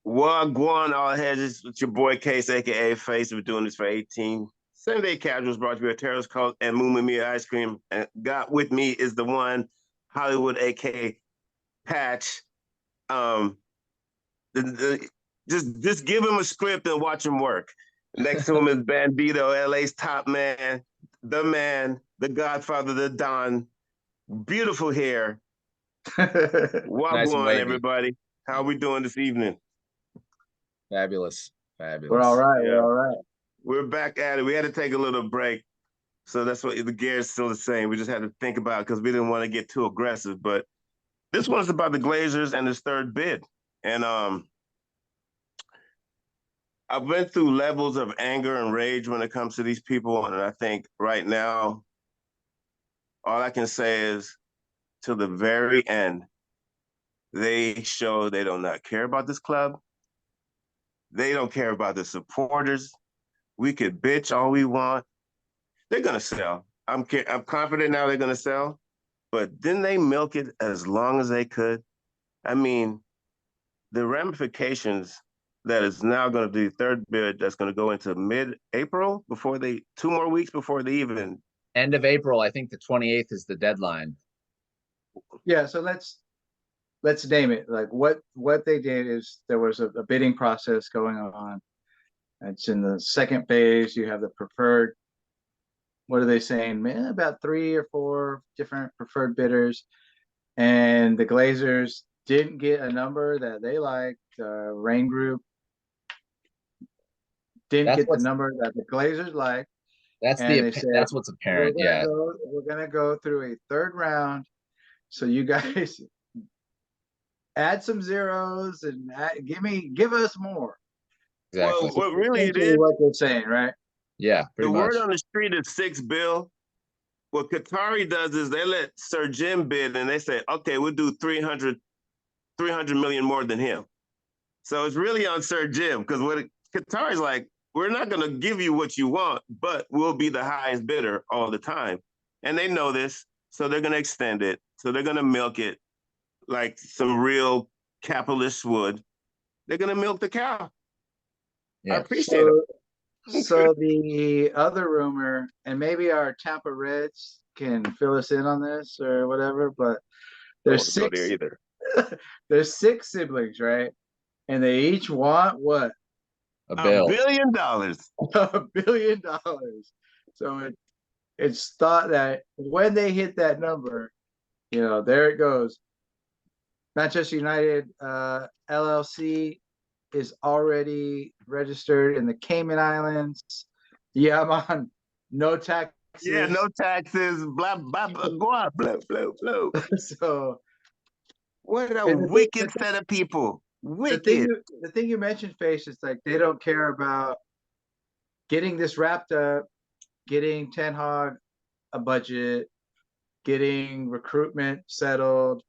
Wagwan all hedges. It's your boy Case, aka Face. We're doing this for 18. Sunday Casuals brought to you by Terrace Coat and Moo Mia Ice Cream. And got with me is the one Hollywood, aka Patch. Um, just give him a script and watch him work. Next to him is Bandito, LA's top man, the Godfather, the Don. Beautiful hair. Nice and Wagwan, wavy. everybody. How are we doing this evening? Fabulous. We're all Fabulous. right. Yeah. We're all right. We're back at it. We had to take a little break. So that's what the gear is still the same. We just had to think about it because we didn't want to get too aggressive. But this one's about the Glazers and this third bid. And I went through levels of anger and rage when it comes to these people. And I think right now, all I can say is to the very end, they show they do not care about this club. They don't care about the supporters. We could bitch all we want. They're gonna sell. I'm confident now they're gonna sell, but didn't they milk it as long as they could? I mean, the ramifications that is now going to be the third bid that's going to go into mid-April before 2 more weeks before they even. End of April, I think the 28th is the deadline. Yeah. So let's name it. Like what they did is there was a bidding process going on. It's in the second phase. You have the preferred. What are they saying? Man, about 3 or 4 different preferred bidders, and the Glazers didn't get a number that they liked. Rain Group didn't That's get the what's number that the Glazers liked, that's and the they said that's what's apparent. Yeah. we're gonna go through a third round. So you guys add some zeros and give us more. Exactly. Well, what really it Essentially is, what they're saying, right? Yeah, the pretty much. word on the street is 6 bill. What Qatari does is they let Sir Jim bid and they say, okay, we'll do 300 million more than him. So it's really on Sir Jim because what Qatari's like, we're not going to give you what you want, but we'll be the highest bidder all the time. And they know this, so they're going to extend it. So they're going to milk it like some real capitalists would. They're going to milk the cow. I Yeah. appreciate it. So the other rumor, and maybe our Tampa Reds can fill us in on this or whatever, but there's Don't go there six either. there's 6 siblings, right? And they each want what? A $1 bill. billion. $1 billion. So it's thought that when they hit that number, there it goes. Manchester United LLC is already registered in the Cayman Islands. Yeah, I'm on no taxes. Yeah, no taxes, blah, blah, blah, blah, blah, blah, blah. So what a wicked set of people. Wicked. The thing you mentioned, Face, is like they don't care about getting this wrapped up, getting Ten Hag a budget, getting recruitment settled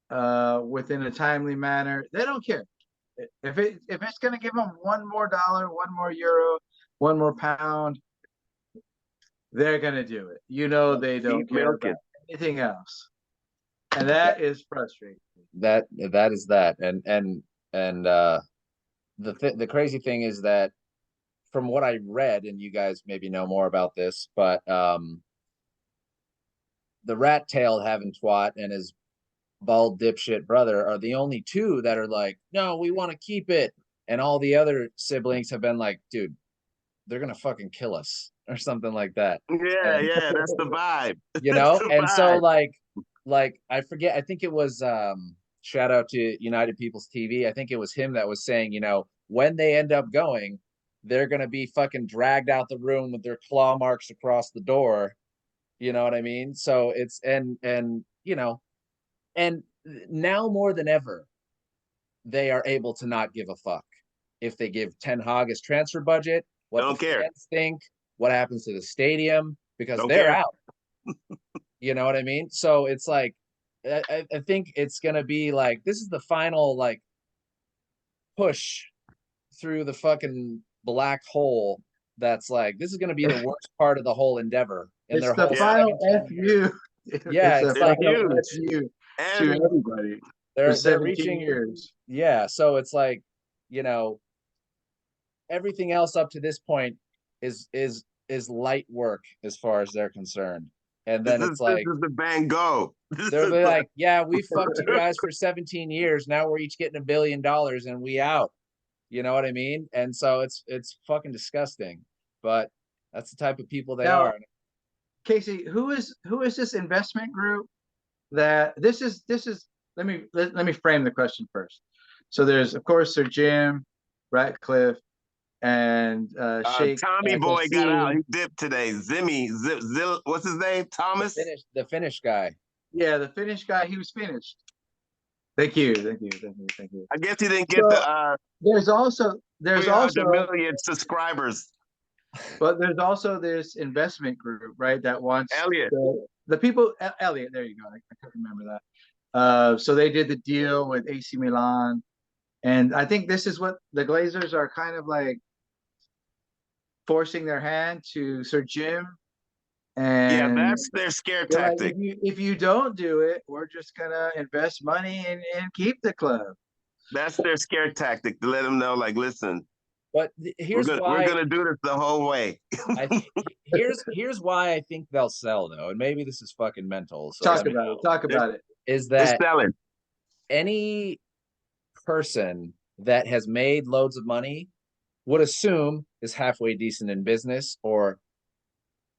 within a timely manner. They don't care. If it's going to give them $1 more, $1 more euro, $1 more pound, they're going to do it. They don't care about anything else, and that is frustrating. That is that, and the crazy thing is that from what I read, and you guys maybe know more about this, but the rat-tailed having twat and his bald dipshit brother are the only two that are like, no, we want to keep it, and all the other siblings have been like, dude, they're gonna fucking kill us or something like that. Yeah, And yeah, that's the vibe. you That's know, the and so vibe. like I forget, I think it was shout out to United People's TV. I think it was him that was saying, when they end up going, they're gonna be fucking dragged out the room with their claw marks across the door. You know what I mean? So it's and now more than ever, they are able to not give a fuck. If they give Ten Hag his transfer budget, what the Don't care. fans think, what happens to the stadium, because Don't they're care. out. You know what I mean? So it's like, I think it's gonna be like, this is the final like push through the fucking black hole. That's like, this is gonna be the worst part of the whole endeavor in It's their the whole final 17 years. FU. Yeah, It's a it's like final huge. FU to And everybody for they're 17 reaching. years. Yeah, so it's like you know, everything else up to this point is light work as far as they're concerned. And then it's this like is the Van Gogh. they'll be like, yeah, we fucked you guys for 17 years. Now we're each getting $1 billion and we out. You know what I mean? And so it's fucking disgusting. But that's the type of people they Now, are. Casey, who is this investment group that this is let me frame the question first. So there's of course Sir Jim Ratcliffe and Sheikh Tommy Boy got out. Nassim. He dipped today. What's his name? Thomas. The Finnish guy. Yeah, the Finnish guy. He was finished. Thank you. I guess he didn't get So, the there's also 300 million subscribers. but there's also this investment group, right? That wants Elliot. the people. Elliot, there you go. I couldn't remember that. So they did the deal with AC Milan, and I think this is what the Glazers are kind of like forcing their hand to Sir Jim. Yeah, And that's their scare they're like, tactic. if you don't do it, we're just gonna invest money and keep the club. That's their scare tactic to let them know, like, listen, But here's we're gonna do this the whole way. here's why I think they'll sell though, and maybe this is fucking mental. So Talk about it. Is They're that selling. any person that has made loads of money would assume is halfway decent in business, or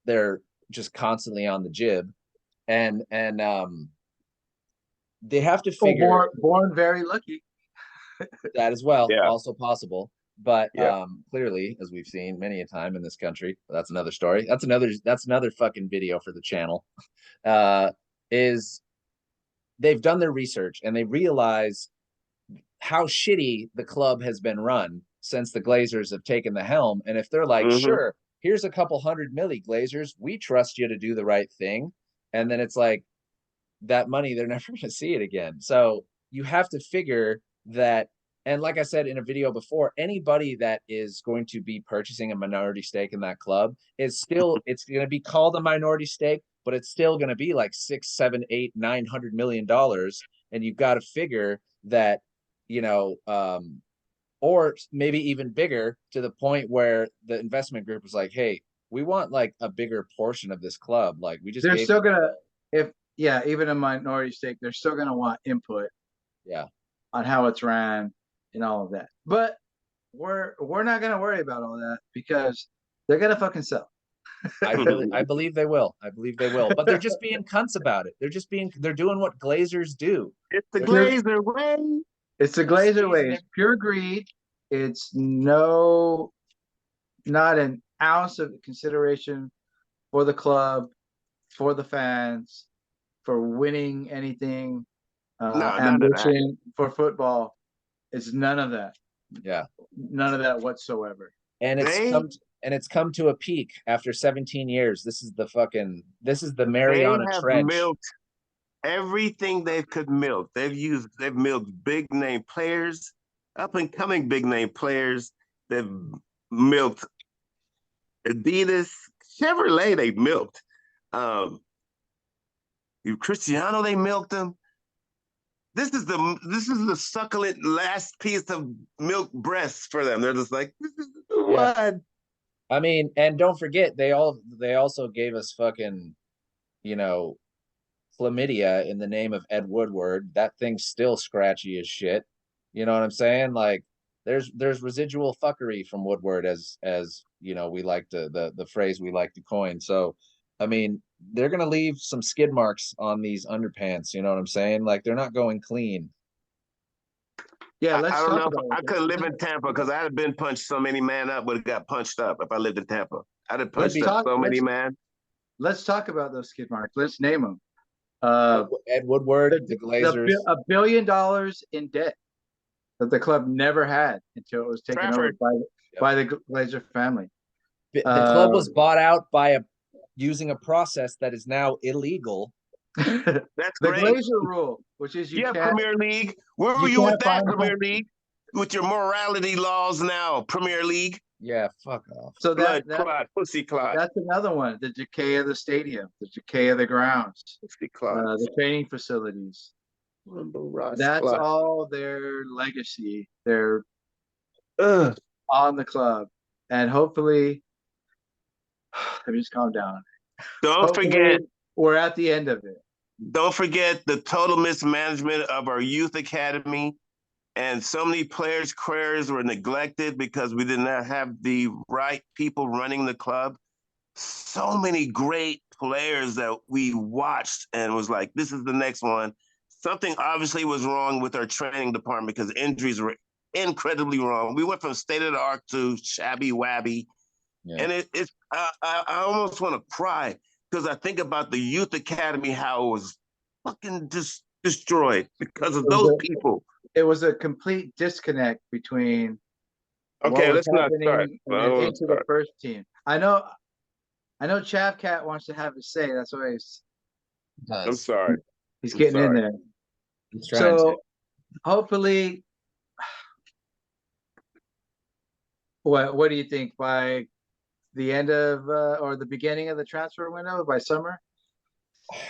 they're just constantly on the jib, and they have to figure born very lucky. that as well. Yeah. Also possible, but Yeah. clearly, as we've seen many a time in this country, that's another story. That's another fucking video for the channel. Is they've done their research and they realize how shitty the club has been run since the Glazers have taken the helm. And if they're like, sure, here's a couple $100 million, Glazers, we trust you to do the right thing. And then it's like that money, they're never going to see it again. So you have to figure that. And like I said in a video before, anybody that is going to be purchasing a minority stake in that club is still, it's going to be called a minority stake, but it's still going to be like $600, $700, $800, $900 million. And you've got to figure that, or maybe even bigger, to the point where the investment group was like, hey, we want like a bigger portion of this club. Like we just they're still gonna, even a minority stake, they're still gonna want input on how it's ran and all of that. But we're not gonna worry about all that because they're gonna fucking sell. I believe they will. But they're just being cunts about it. They're doing what Glazers do. It's the Glazer way. It's the Glazer way. It's pure greed. It's not an ounce of consideration for the club, for the fans, for winning anything, ambition for football. It's none of that. Yeah. None of that whatsoever. And it's come to a peak after 17 years. This is the Mariana Trench. Milked everything they could milk. They've milked big name players, up and coming big name players. They've milked Adidas, Chevrolet. They milked. Cristiano, they milked them. This is the succulent last piece of milk breasts for them. They're just like, this is what? Yeah. I mean, and don't forget, they also gave us fucking, chlamydia in the name of Ed Woodward. That thing's still scratchy as shit. You know what I'm saying? Like, there's residual fuckery from Woodward, as we like to the phrase we like to coin. So, I mean, they're gonna leave some skid marks on these underpants. You know what I'm saying? Like, they're not going clean. Yeah, I don't know. I couldn't live in Tampa because I'd have been punched so many man up would have got punched up if I lived in Tampa. I'd have punched up so many man. Let's talk about those skid marks. Let's name them. Ed Woodward, the Glazers, $1 billion in debt that the club never had until it was taken over by the Glazer family. The club was bought out by using a process that is now illegal. That's the great. Glazer rule, which is you can't, Premier League. Where were you with that, Premier League? With your morality laws now, Premier League. Yeah, fuck off. So pussy clot. That's another one. The decay of the stadium, the decay of the grounds, the training facilities. That's all their legacy. Their Ugh. on the club, and hopefully, let me just calm down. Don't Hopefully, forget, we're at the end of it. don't forget the total mismanagement of our youth academy. And so many players' careers were neglected because we did not have the right people running the club. So many great players that we watched and was like, this is the next one. Something obviously was wrong with our training department because injuries were incredibly wrong. We went from state of the art to shabby wabby. Yeah. And I almost want to cry because I think about the youth academy, how it was fucking just destroyed because of those people. It was a complete disconnect between what Okay, was let's not start. happening and then into the first team. I know Chav Cat wants to have his say. That's why I'm sorry. he's I'm getting in sorry. there. He's trying So to. hopefully, what do you think by the end of or the beginning of the transfer window by summer?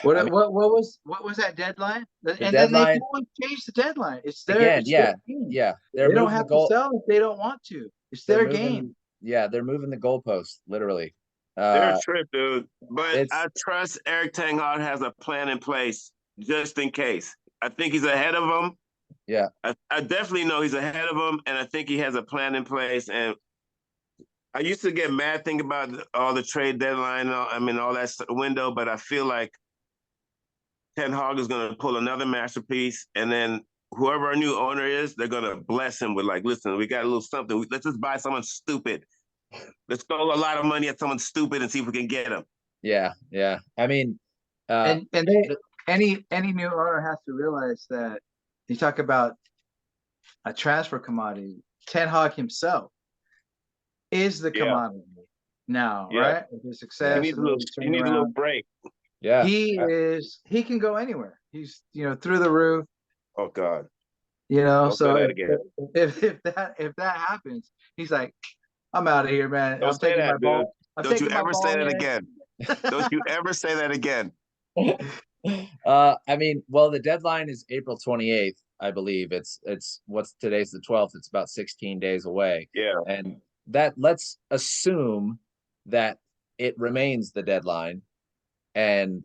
What I mean, what was that deadline? the And then they can deadline always change the deadline. It's again, their yeah, game. yeah. They're They don't moving the have to goal. sell if they don't want to. It's They're their moving. game. Yeah, they're moving the goalpost literally. They're a trip, dude. But It's I trust Eric Ten Hag has a plan in place just in case. I think he's ahead of them. yeah, I definitely know he's ahead of them, and I think he has a plan in place. And I used to get mad thinking about all the trade deadline, I mean, all that window, but I feel like Ten Hag is going to pull another masterpiece, and then whoever our new owner is, they're going to bless him with like, listen, we got a little something. Let's just buy someone stupid. Let's throw a lot of money at someone stupid and see if we can get him. yeah, yeah. I mean, And any new owner has to realize that you talk about a transfer commodity. Ten Hag himself is the Yeah, commodity now, yeah. right? With his He success needs a and little. what he's He turned needs a little around. break. yeah. He can go anywhere. He's through the roof. Oh God! Don't say So that again. if that happens, he's like, I'm out of here, man. Don't say that, dude. I'm Don't you taking my ever say ball that in. again. Don't you ever say that again. I mean, well, the deadline is April 28th, I believe. It's what's today's the 12th. It's about 16 days away. Yeah. And that let's assume that it remains the deadline and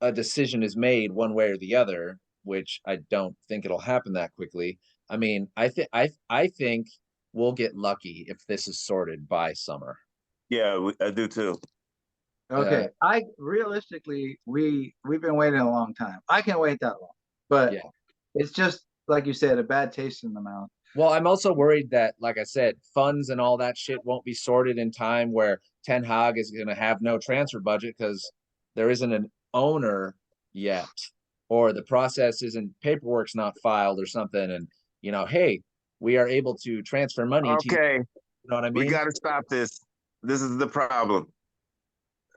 a decision is made one way or the other, which I don't think it'll happen that quickly. I mean, I think we'll get lucky if this is sorted by summer. Yeah, I do too. Okay. I realistically we've been waiting a long time. I can't wait that long. But Yeah. it's just like you said, a bad taste in the mouth. Well, I'm also worried that, like I said, funds and all that shit won't be sorted in time where Ten Hag is going to have no transfer budget because there isn't an owner yet, or the process isn't paperwork's not filed or something. And hey, we are able to transfer money to you. Okay, You know what I we mean? got to stop this. This is the problem.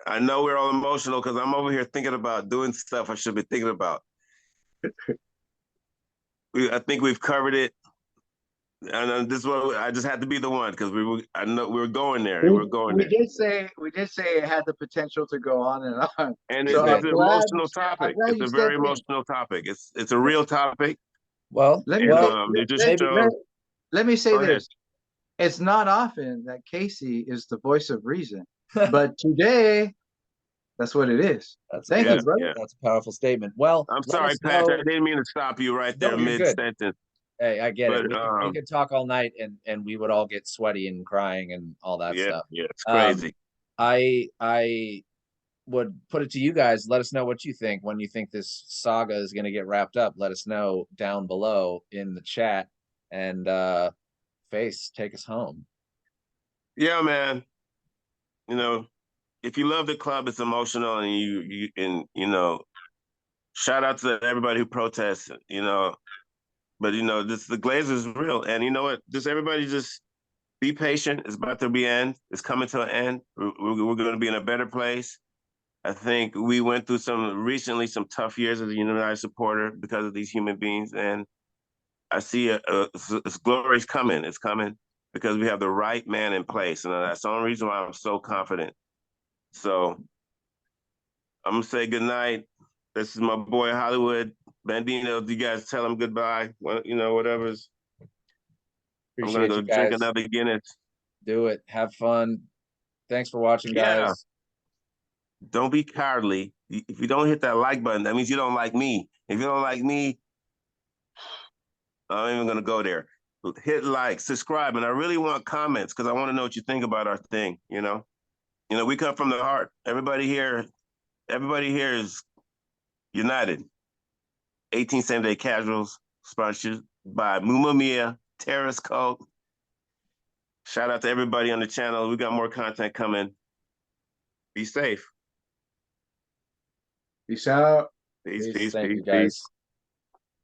I know we're all emotional because I'm over here thinking about doing stuff I should be thinking about. I think we've covered it, and this is what I just had to be the one because I know we were going there. We were going We there, did say it had the potential to go on and on. and So it's I'm an glad emotional topic. you It's a very stepped in. emotional topic. It's a real topic. Well, Let me And it just shows. let me say Go ahead. this. It's not often that Casey is the voice of reason, but today that's what it is. Thank you, brother. Yeah. That's a powerful statement. Well, I'm let sorry, us Patrick. know. I didn't mean to stop you right No, there you're mid good. sentence. Hey, I get it. But We could talk all night and we would all get sweaty and crying and all that stuff. Yeah, it's crazy. I would put it to you guys. Let us know what you think when you think this saga is going to get wrapped up. Let us know down below in the chat. And Face, take us home. Yeah, man. If you love the club, it's emotional, and shout out to everybody who protests. But this the Glazers is real, and you know what? Just everybody just be patient. It's about to be end. It's coming to an end. We're going to be in a better place. I think we went through recently some tough years as a United supporter because of these human beings, and I see it's glory's coming. It's coming because we have the right man in place, and that's the only reason why I'm so confident. So I'm gonna say good night. This is my boy Hollywood Bandino. You guys tell him goodbye. Well, whatever's I'm gonna Appreciate go you drink guys. another Guinness. Do it. Have fun. Thanks for watching, Yeah. guys. Don't be cowardly. If you don't hit that like button, that means you don't like me. If you don't like me, I'm even gonna go there. Hit like, subscribe, and I really want comments because I want to know what you think about our thing. We come from the heart. Everybody here is united. 18 Same Day Casuals, sponsored by Muma Mia, Terrace Cult. Shout out to everybody on the channel. We got more content coming. Be safe. Peace out. Peace, Peace. peace, Thank peace, you, guys. peace.